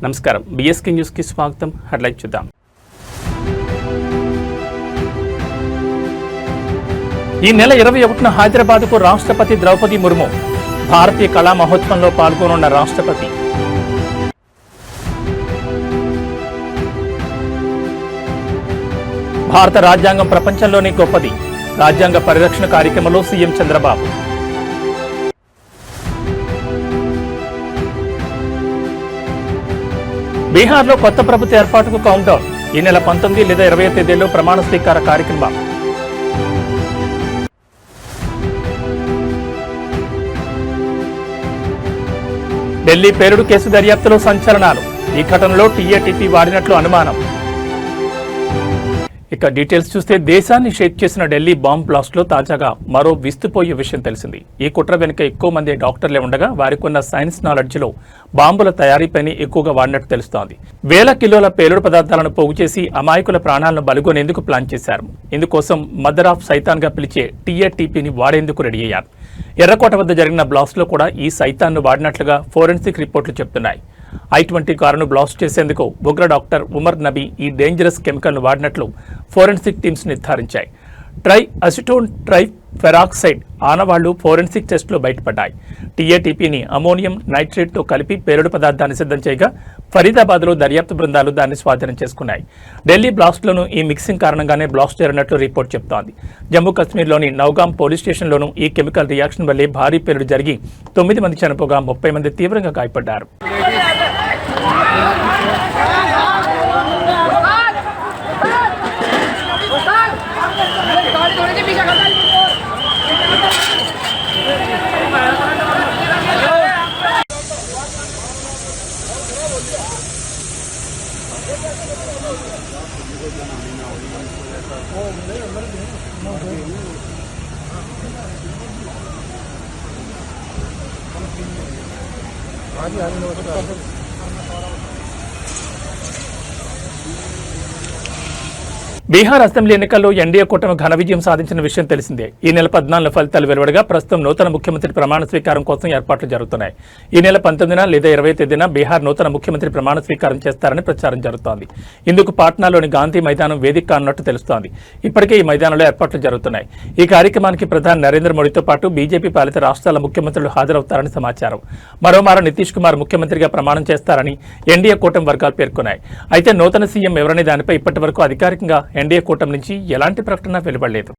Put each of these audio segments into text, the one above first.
నమస్కారం BSK news కి స్వాగతం. హెడ్లైన్ చూద్దాం. ఈ నెల 21న హైదరాబాద్కు రాష్ట్రపతి ద్రౌపది ముర్ము. భారతీయ కళా మహోత్సవంలో పాల్గొనున్న రాష్ట్రపతి. భారత రాజ్యాంగం ప్రపంచంలోనే గొప్పది. రాజ్యాంగ పరిరక్షణ కార్యక్రమంలో సీఎం చంద్రబాబు. బీహార్లో కొత్త ప్రభుత్వ ఏర్పాటుకు కౌంటౌన్. ఈ నెల 19 లేదా 20 తేదీల్లో ప్రమాణ స్వీకార కార్యక్రమం. ఢిల్లీ పేలుడు కేసు దర్యాప్తులో సంచలనాలు. ఈ ఘటనలో టీఏటీపీ వాడినట్లు అనుమానం. ఇక డీటెయిల్స్ చూస్తే దేశాన్ని షేక్ చేసిన ఢిల్లీ బాంబ్ బ్లాస్ట్ లో తాజాగా మరో విస్తుపోయే విషయం తెలిసింది. ఈ కుట్ర వెనుక ఎక్కువ మంది డాక్టర్లే ఉండగా వారికున్న సైన్స్ నాలెడ్జ్ లో బాంబుల తయారీపైనే ఎక్కువగా వాడినట్టు తెలుస్తోంది. వేల కిలోల పేలుడు పదార్థాలను పోగు చేసి అమాయకుల ప్రాణాలను బలిగొనేందుకు ప్లాన్ చేశారు. ఇందుకోసం మదర్ ఆఫ్ సైతాన్ గా పిలిచే టీఏటీపీని వాడేందుకు రెడీ అయ్యారు. ఎర్రకోట వద్ద జరిగిన బ్లాస్ట్ లో కూడా ఈ సైతాన్ను వాడినట్లుగా ఫోరెన్సిక్ రిపోర్టులు చెబుతున్నాయి. I-20 కారును బ్లాస్ట్ చేసేందుకు ఉగ్ర డాక్టర్ ఉమర్ నబీ ఈ డేంజరస్ కెమికల్ను వాడినట్లు ఫోరెన్సిక్ టీమ్స్ నిర్ధారించాయి. ట్రై అసిటోన్ ట్రై ఫెరాక్సైడ్ ఆనవాళ్లు ఫోరెన్సిక్ టెస్టులో బయటపడ్డాయి. టీఏటీపీని అమోనియం నైట్రేట్తో కలిపి పేలుడు పదార్థాన్ని సిద్ధం చేయగా ఫరీదాబాద్లో దర్యాప్తు బృందాలు దాన్ని స్వాధీనం చేసుకున్నాయి. ఢిల్లీ బ్లాస్ట్లోనూ ఈ మిక్సింగ్ కారణంగానే బ్లాస్ట్ జరిగినట్లు రిపోర్ట్ చెబుతోంది. జమ్మూ కశ్మీర్లోని నౌగాం పోలీస్ స్టేషన్లోనూ ఈ కెమికల్ రియాక్షన్ వల్లే భారీ పేలుడు జరిగి 9 మంది చనిపోగా 30 మంది తీవ్రంగా గాయపడ్డారు. బీహార్ అసెంబ్లీ ఎన్నికల్లో ఎన్డీఏ కూటమి ఘన విజయం సాధించిన విషయం తెలిసిందే. ఈ నెల 14 ఫలితాలు వెలువడగా ప్రస్తుతం నూతన ముఖ్యమంత్రి ప్రమాణ స్వీకారం కోసం ఏర్పాట్లు జరుగుతున్నాయి. ఈ నెల 19న లేదా 20 తేదీన బీహార్ నూతన ముఖ్యమంత్రి ప్రమాణ స్వీకారం చేస్తారని ప్రచారం జరుగుతోంది. ఇందుకు పాట్నాలోని గాంధీ మైదానం వేదిక అన్నట్టు తెలుస్తోంది. ఇప్పటికే ఈ మైదానంలో ఏర్పాట్లు జరుగుతున్నాయి. ఈ కార్యక్రమానికి ప్రధాని నరేంద్ర మోడీతో పాటు బీజేపీ పాలిత రాష్ట్రాల ముఖ్యమంత్రులు హాజరవుతారని సమాచారం. మరోమారు నితీష్ కుమార్ ముఖ్యమంత్రిగా ప్రమాణం చేస్తారని ఎన్డీఏ కూటమి వర్గాలు పేర్కొన్నాయి. అయితే నూతన సీఎం ఎవరనే దానిపై ఇప్పటి వరకు అధికారికంగా ఎన్డీఏ కూటమి నుంచి ఎలాంటి ప్రకటన వెలువడలేదు.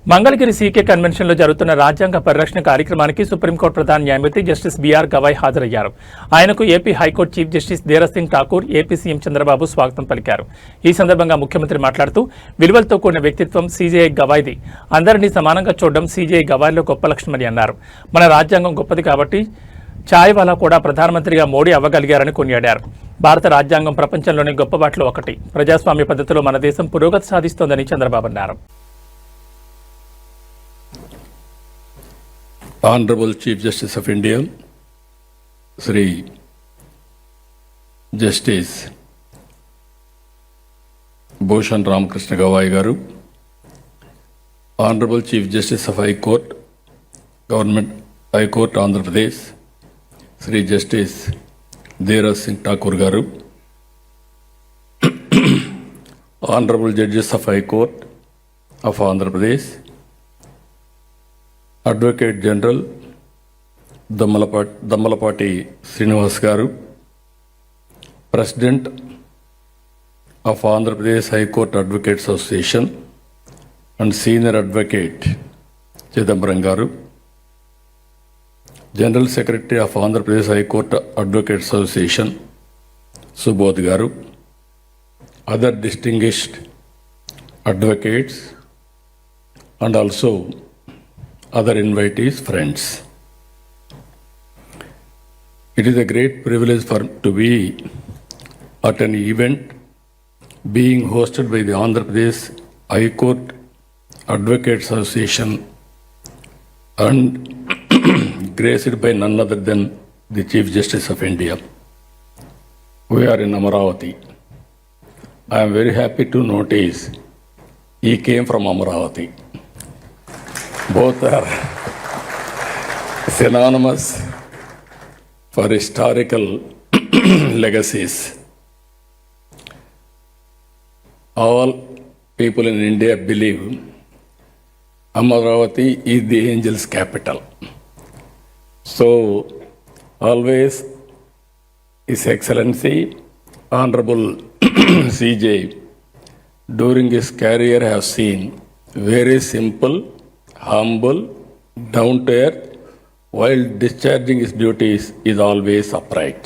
మంగళగిరి సీకే కన్వెన్షన్లో జరుగుతున్న రాజ్యాంగ పరిరక్షణ కార్యక్రమానికి సుప్రీంకోర్టు ప్రధాన న్యాయమూర్తి జస్టిస్ బీఆర్ గవాయ్ హాజరయ్యారు. ఆయనకు AP high court chief justice Dheeraj Singh Thakur, AP CM Chandrababu స్వాగతం పలికారు. ఈ సందర్భంగా ముఖ్యమంత్రి మాట్లాడుతూ విలువలతో కూడిన వ్యక్తిత్వం సీజేఐ గవాయ్ది. అందరినీ సమానంగా చూడడం సీజేఐ గవాయ్లో గొప్ప లక్షణమని అన్నారు. మన రాజ్యాంగం గొప్పది కాబట్టి చాయ్వాలా కూడా ప్రధానమంత్రిగా మోడీ అవ్వగలిగారని కొనియాడారు. భారత రాజ్యాంగం ప్రపంచంలోని గొప్ప వాటిలో ఒకటి. ప్రజాస్వామ్య పద్ధతిలో మన దేశం పురోగతి సాధిస్తోందని చంద్రబాబు అన్నారు. Honorable Chief Justice of India, Sri Justice Bhushan Ramakrishna Gawai Garu, Honorable Chief Justice of High Court, Government High Court Andhra Pradesh, Sri Justice Dheeraj Singh Thakur Garu, Honorable Judges of High Court of Andhra Pradesh, Advocate General Dammalapati Srinivas Garu, President of Andhra Pradesh High Court Advocates Association and Senior Advocate Chidambaram Garu, General Secretary of Andhra Pradesh High Court Advocates Association Subodh Garu, other distinguished advocates and also other invitees, friends. It is a great privilege to be at an event being hosted by the Andhra Pradesh High Court Advocates Association and graced by none other than the Chief Justice of India. We are in Amaravati. I am very happy to notice he came from Amaravati. Both are synonymous for historical legacies. All people in India believe Amaravati is the angel's capital. So, always His Excellency, Honorable CJ, during his career have seen very simple, humble, down to earth, while discharging his duties is always upright.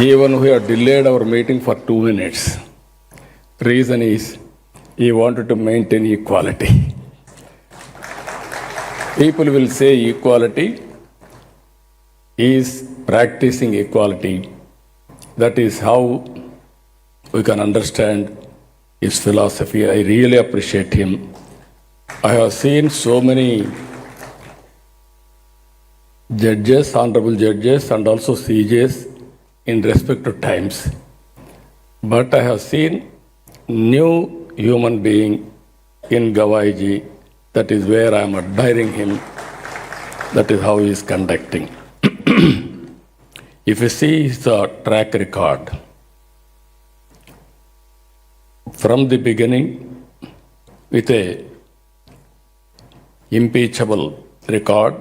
Even we have delayed our meeting for 2 minutes. Reason is he wanted to maintain equality. People will say equality, he is practicing equality. That is how we can understand his philosophy. I really appreciate him. I have seen so many judges, honorable judges, and also CJs in respective times. But I have seen new human being in Gawaiji. That is where I am admiring him. That is how he is conducting. If you see his track record, from the beginning, with a impeachable record,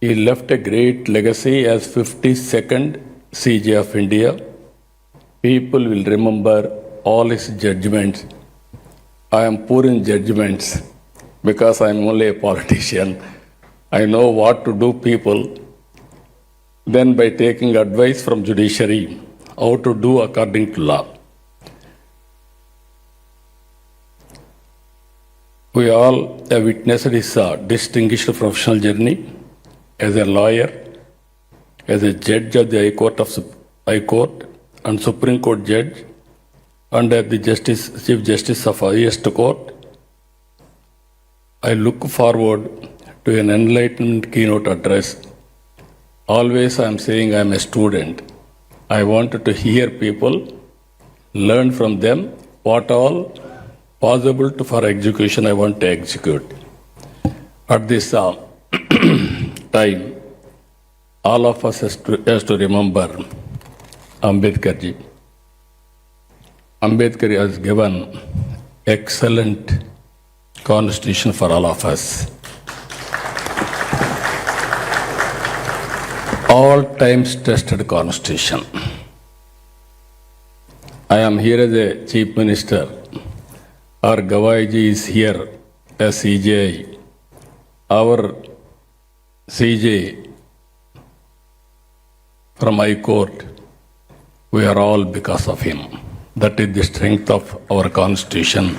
he left a great legacy as 52nd CJ of India. People will remember all his judgments. I am poor in judgments because I am only a politician. I know what to do people. Then by taking advice from judiciary, how to do according to law. We all have witnessed his distinguished professional journey as a lawyer, as a judge of the High Court and Supreme Court judge, and as the Chief Justice of Highest Court. I look forward to an enlightened keynote address. Always I am saying I am a student. I wanted to hear people, learn from them what all possible for execution I want to execute. At this time, all of us has to remember Ambedkar ji. Ambedkar has given excellent constitution for all of us. All times tested constitution. I am here as a chief minister. Our Gavaiji is here as CJI. Our CJ from High Court, we are all because of him. That is the strength of our constitution.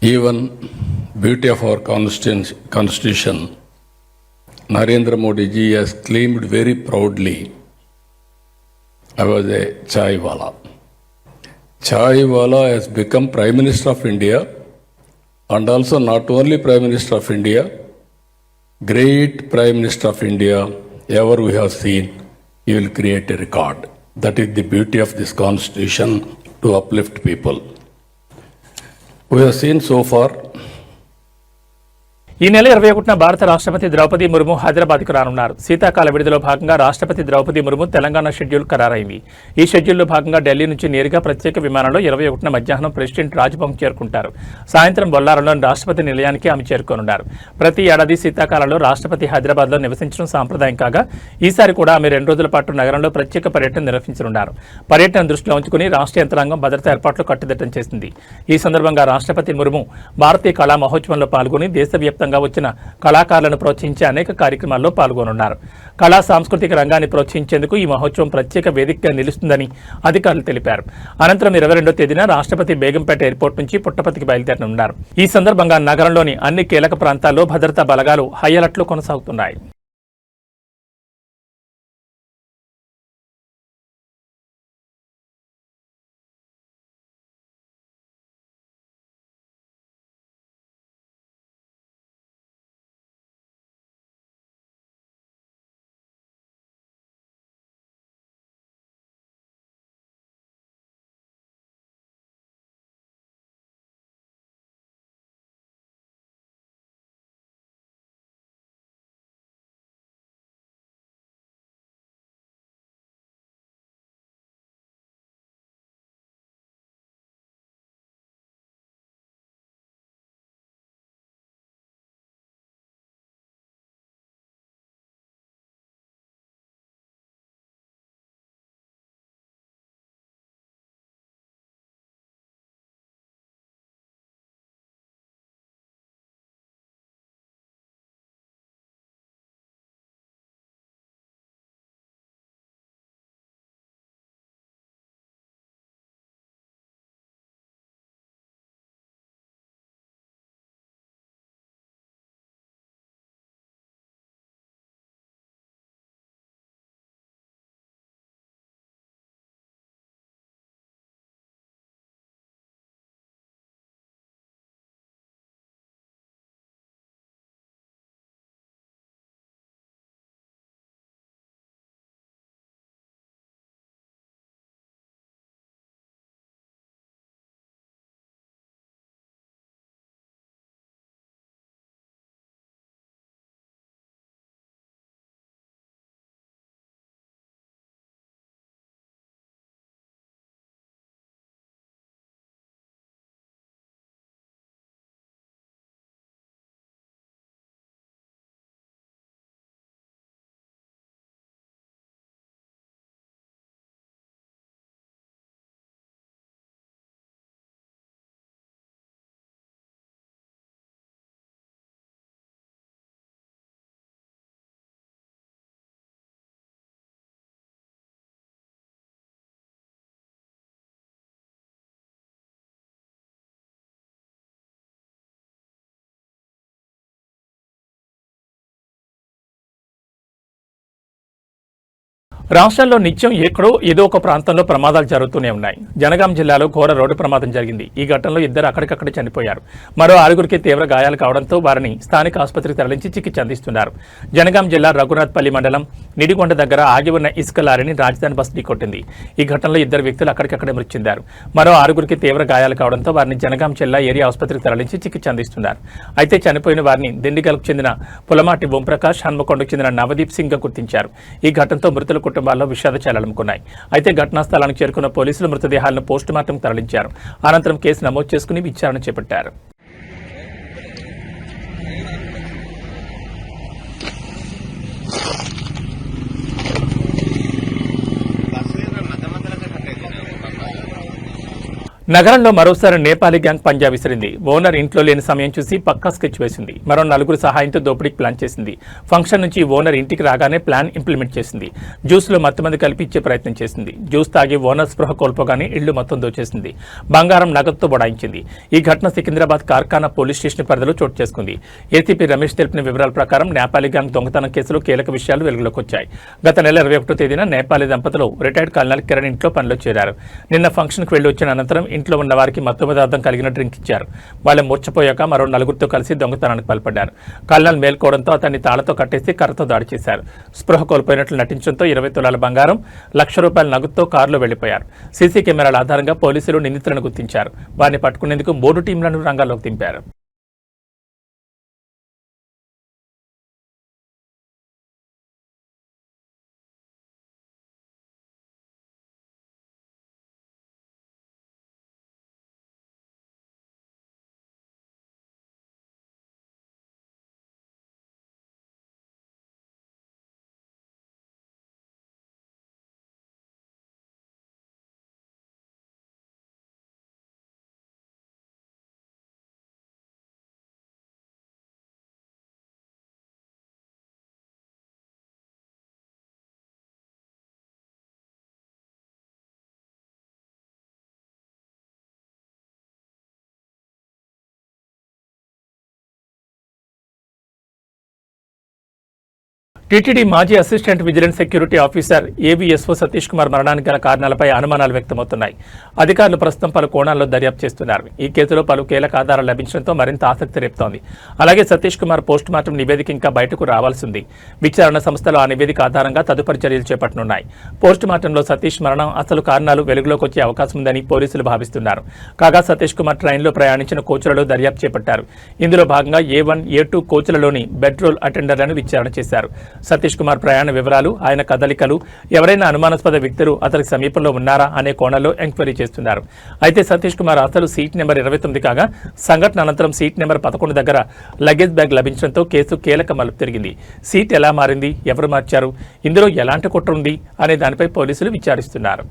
Even beauty of our constitution, Narendra Modi ji has claimed very proudly, I was a chai wala. Chai wala has become Prime Minister of India, and also not only Prime Minister of India, great Prime Minister of India ever we have seen. He will create a record. That is the beauty of this constitution, to uplift people. We have seen so far. ఈ నెల 21న భారత రాష్ట్రపతి ద్రౌపది ముర్ము హైదరాబాద్కు రానున్నారు. శీతాకాల విడుదలలో భాగంగా రాష్ట్రపతి Draupadi Murmu Telangana schedule ఖరారైంది. ఈ షెడ్యూల్లో భాగంగా ఢిల్లీ నుంచి నేరుగా ప్రత్యేక విమానంలో 21న మధ్యాహ్నం ప్రెసిడెంట్ రాజ్భవన్ చేరుకుంటారు. సాయంత్రం బొల్లారంలోని రాష్ట్రపతి నిలయానికి ఆమె చేరుకోనున్నారు. ప్రతి ఏడాది శీతాకాలంలో రాష్ట్రపతి హైదరాబాద్లో నివసించడం సాంప్రదాయం కాగా ఈసారి కూడా ఆమె 2 రోజుల పాటు నగరంలో ప్రత్యేక పర్యటన నిర్వహించనున్నారు. పర్యటన దృష్టిలో ఉంచుకుని రాష్ట్ర యంత్రాంగం భద్రతా ఏర్పాట్లు కట్టుదిట్టం చేసింది. ఈ సందర్భంగా రాష్ట్రపతి ముర్ము భారతీయ కళా మహోత్సవంలో పాల్గొని దేశవ్యాప్తంగా వచ్చిన కళాకారులను ప్రోత్సహించే అనేక కార్యక్రమాల్లో పాల్గొనున్నారు. కళా సాంస్కృతిక రంగాన్ని ప్రోత్సహించేందుకు ఈ మహోత్సవం ప్రత్యేక వేదికగా నిలుస్తుందని అధికారులు తెలిపారు. అనంతరం 22వ తేదీన రాష్ట్రపతి బేగంపేట ఎయిర్పోర్ట్ నుంచి పుట్టపర్తికి బయలుదేరనున్నారు. ఈ సందర్భంగా నగరంలోని అన్ని కీలక ప్రాంతాల్లో భద్రతా బలగాలు హై అలర్ట్లు కొనసాగుతున్నాయి. రాష్ట్రంలో నిత్యం ఎక్కడో ఏదో ఒక ప్రాంతంలో ప్రమాదాలు జరుగుతూనే ఉన్నాయి. జనగాం జిల్లాలో ఘోర రోడ్డు ప్రమాదం జరిగింది. ఈ ఘటనలో 2 అక్కడికక్కడే చనిపోయారు. మరో 6గురికి తీవ్ర గాయాలు కావడంతో వారిని స్థానిక ఆసుపత్రికి తరలించి చికిత్స అందిస్తున్నారు. జనగాం జిల్లా రఘునాథ్పల్లి మండలం నిడిగొండ దగ్గర ఆగి ఉన్న ఇసుక లారీని రాజధాని బస్ ఢీకొట్టింది. ఈ ఘటనలో 2 వ్యక్తులు అక్కడికక్కడే మృతి చెందారు. మరో 6గురికి తీవ్ర గాయాలు కావడంతో వారిని జనగాం జిల్లా ఏరియా ఆసుపత్రికి తరలించి చికిత్స అందిస్తున్నారు. అయితే చనిపోయిన వారిని దిండిగల్కు చెందిన పులమాటి ఓంప్రకాష్, హన్మకొండకు చెందిన నవదీప్ సింగ్ గా గుర్తించారు. ఈ ఘటనతో మృతుల కుటుంబాల్లో విషాద ఛాయలనుకున్నాయి. అయితే ఘటనా స్థలానికి చేరుకున్న పోలీసులు మృతదేహాలను పోస్టుమార్టం తరలించారు. అనంతరం కేసు నమోదు చేసుకుని విచారణ చేపట్టారు. నగరంలో మరోసారి నేపాలీ గ్యాంగ్ పంజా విసిరింది. ఓనర్ ఇంట్లో లేని సమయం చూసి పక్కా స్కెచ్ వేసింది. మరో నలుగురు సహాయంతో దోపిడీకి ప్లాన్ చేసింది. ఫంక్షన్ నుంచి ఓనర్ ఇంటికి రాగానే ప్లాన్ ఇంప్లిమెంట్ చేసింది. జ్యూస్లో మత్తుమంది కలిపి ఇచ్చే ప్రయత్నం చేసింది. జ్యూస్ తాగి ఓనర్ స్పృహ కోల్పోగానే ఇళ్లు మొత్తం దోచేసింది. బంగారం నగదుతో బడాయించింది. ఈ ఘటన సికింద్రాబాద్ కార్ఖానా పోలీస్ స్టేషన్ పరిధిలో చోటు చేసుకుంది. ఏసీపీ రమేష్ తెలిపిన వివరాల ప్రకారం నేపాలీ గ్యాంగ్ దొంగతనం కేసులో కీలక విషయాలు వెలుగులోకి వచ్చాయి. గత నెల 21వ తేదీన నేపాలీ దంపతులు రిటైర్డ్ కల్నల్ కిరణ్ ఇంట్లో పనిలో చేరారు. నిన్న ఫంక్షన్కు వెళ్లి వచ్చిన అనంతరం ఇంట్లో ఉన్న వారికి మత్తు పదార్థం కలిగిన డ్రింక్ ఇచ్చారు. వాళ్ళు మూర్చపోయాక మరో నలుగురితో కలిసి దొంగతనానికి పాల్పడ్డారు. కల్నల్ మేల్కోవడంతో అతన్ని తాళతో కట్టేసి కర్రతో దాడి చేశారు. స్పృహ కోల్పోయినట్లు నటించడంతో 20 తులాల బంగారం, ₹1,00,000 నగదుతో కారులో వెళ్లిపోయారు. సీసీ కెమెరాల ఆధారంగా పోలీసులు నిందితులను గుర్తించారు. వారిని పట్టుకునేందుకు 3 టీంలను రంగాల్లోకి దింపారు. టీటీడీ మాజీ assistant vigilance security officer AVSO Satish Kumar మరణానికి గల కారణాలపై అనుమానాలు వ్యక్తమవుతున్నాయి. అధికారులు ప్రస్తుతం పలు కోణాల్లో దర్యాప్తు చేస్తున్నారు. ఈ కేసులో పలు కీలక ఆధారాలు లభించడంతో మరింత ఆసక్తి రేపుతోంది. అలాగే సతీష్ కుమార్ పోస్టుమార్టం నివేదిక ఇంకా బయటకు రావాల్సింది. విచారణ సంస్థలు ఆ నివేదిక ఆధారంగా తదుపరి చర్యలు చేపట్టనున్నాయి. పోస్టుమార్టంలో సతీష్ మరణం అసలు కారణాలు వెలుగులోకి వచ్చే అవకాశం ఉందని పోలీసులు భావిస్తున్నారు. కాగా సతీష్ కుమార్ ట్రైన్లో ప్రయాణించిన కోచ్లలో దర్యాప్తు చేపట్టారు. ఇందులో భాగంగా A1, A2 కోచ్లలోని బెడ్ రోల్ అటెండర్లను విచారణ చేశారు. సతీష్ కుమార్ ప్రయాణ వివరాలు, ఆయన కదలికలు, ఎవరైనా అనుమానాస్పద వ్యక్తులు అతనికి సమీపంలో ఉన్నారా అనే కోణంలో ఎంక్వైరీ చేస్తున్నారు. అయితే సతీష్ కుమార్ అసలు సీట్ నెంబర్ 29 కాగా సంఘటన అనంతరం సీట్ నెంబర్ 11 దగ్గర లగేజ్ బ్యాగ్ లభించడంతో కేసు కీలక మలుపు తిరిగింది. సీట్ ఎలా మారింది, ఎవరు మార్చారు, ఇందులో ఎలాంటి కుట్ర ఉంది అనే దానిపై పోలీసులు విచారిస్తున్నారు.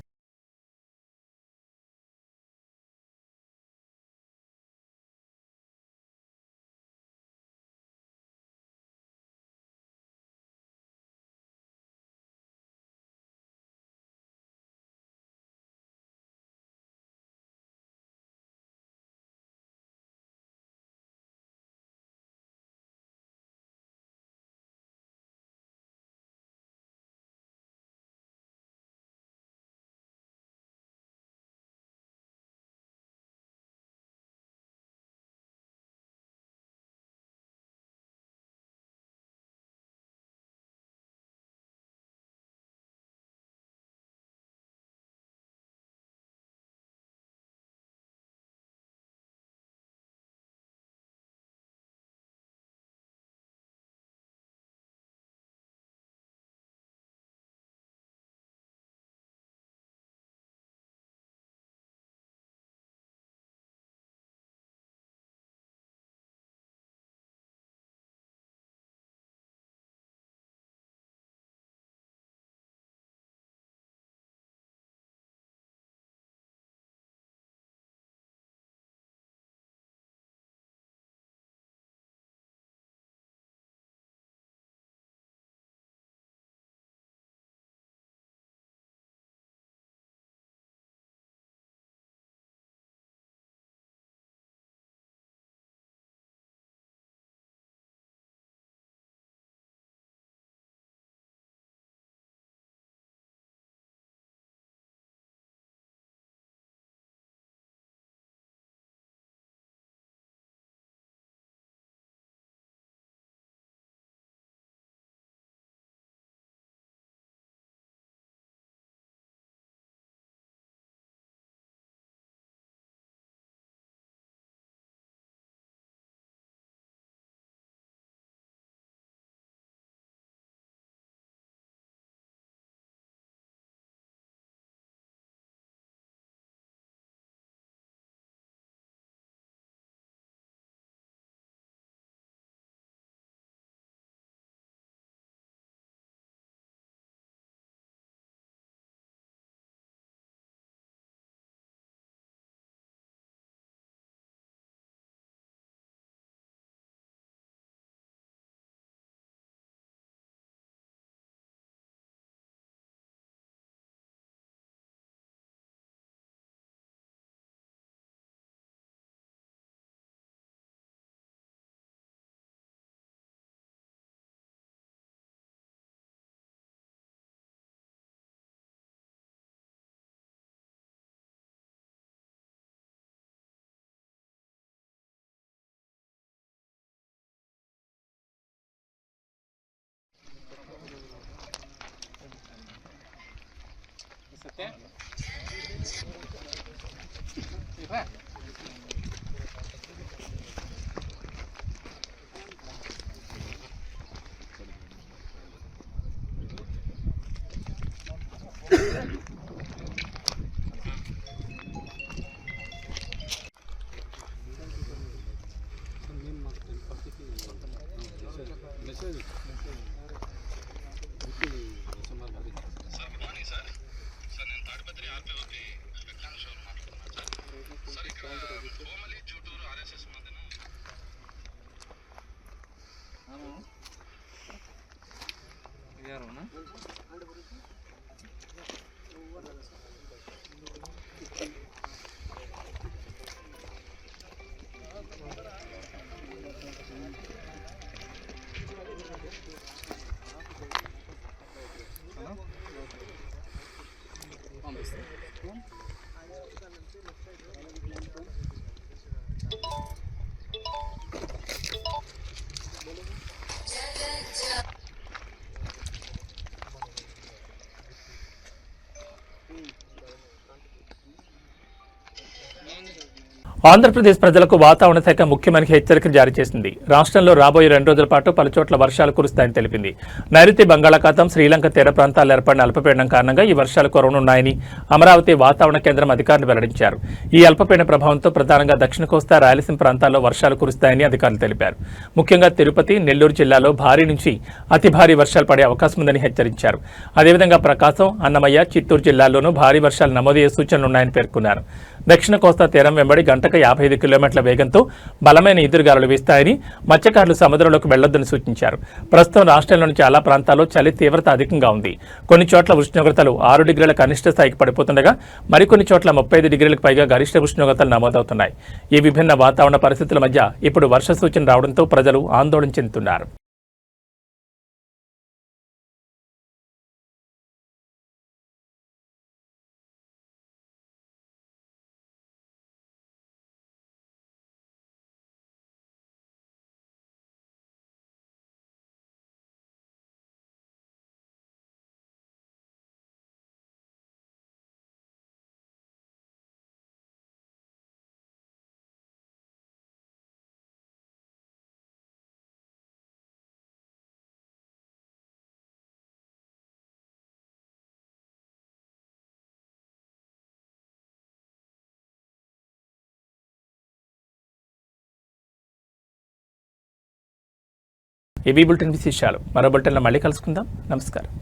ఆంధ్రప్రదేశ్ ప్రజలకు వాతావరణ శాఖ ముఖ్యమైన హెచ్చరికలు జారీ చేసింది. రాష్ట్రంలో రాబోయే 2 రోజుల పాటు పలుచోట్ల వర్షాలు కురుస్తాయని తెలిపింది. నైరుతి బంగాళాఖాతం, శ్రీలంక తీర ప్రాంతాల్లో ఏర్పడిన అల్పపీడనం కారణంగా ఈ వర్షాలు కురవనున్నాయని అమరావతి వాతావరణ కేంద్రం అధికారులు వెల్లడించారు. ఈ అల్పపీడన ప్రభావంతో ప్రధానంగా దక్షిణ కోస్తా, రాయలసీమ ప్రాంతాల్లో వర్షాలు కురుస్తాయని అధికారులు తెలిపారు. ముఖ్యంగా తిరుపతి, నెల్లూరు జిల్లాలో భారీ నుంచి అతి భారీ వర్షాలు పడే అవకాశం ఉందని హెచ్చరించారు. అదేవిధంగా ప్రకాశం, అన్నమయ్య, చిత్తూరు జిల్లాల్లోనూ భారీ వర్షాలు నమోదయ్యే సూచనలున్నాయని పేర్కొన్నారు. దక్షిణ కోస్తా తీరం వెంబడి గంటకు 55 కిలోమీటర్ల వేగంతో బలమైన ఎదురుగాలులు వీస్తాయని, మత్స్యకారులు సముద్రంలోకి వెళ్లొద్దని సూచించారు. ప్రస్తుతం రాష్ట్రంలోని చాలా ప్రాంతాల్లో చలి తీవ్రత అధికంగా ఉంది. కొన్ని చోట్ల ఉష్ణోగ్రతలు 6 డిగ్రీల కనిష్ట స్థాయికి పడిపోతుండగా మరికొన్ని చోట్ల 35 డిగ్రీలకు పైగా గరిష్ట ఉష్ణోగ్రతలు నమోదవుతున్నాయి. ఈ విభిన్న వాతావరణ పరిస్థితుల మధ్య ఇప్పుడు వర్ష సూచన రావడంతో ప్రజలు ఆందోళన చెందుతున్నారు. ఏబీ బులెటిన్ విశేషాలు మరో బులెటిన్లో మళ్ళీ కలుసుకుందాం. నమస్కారం.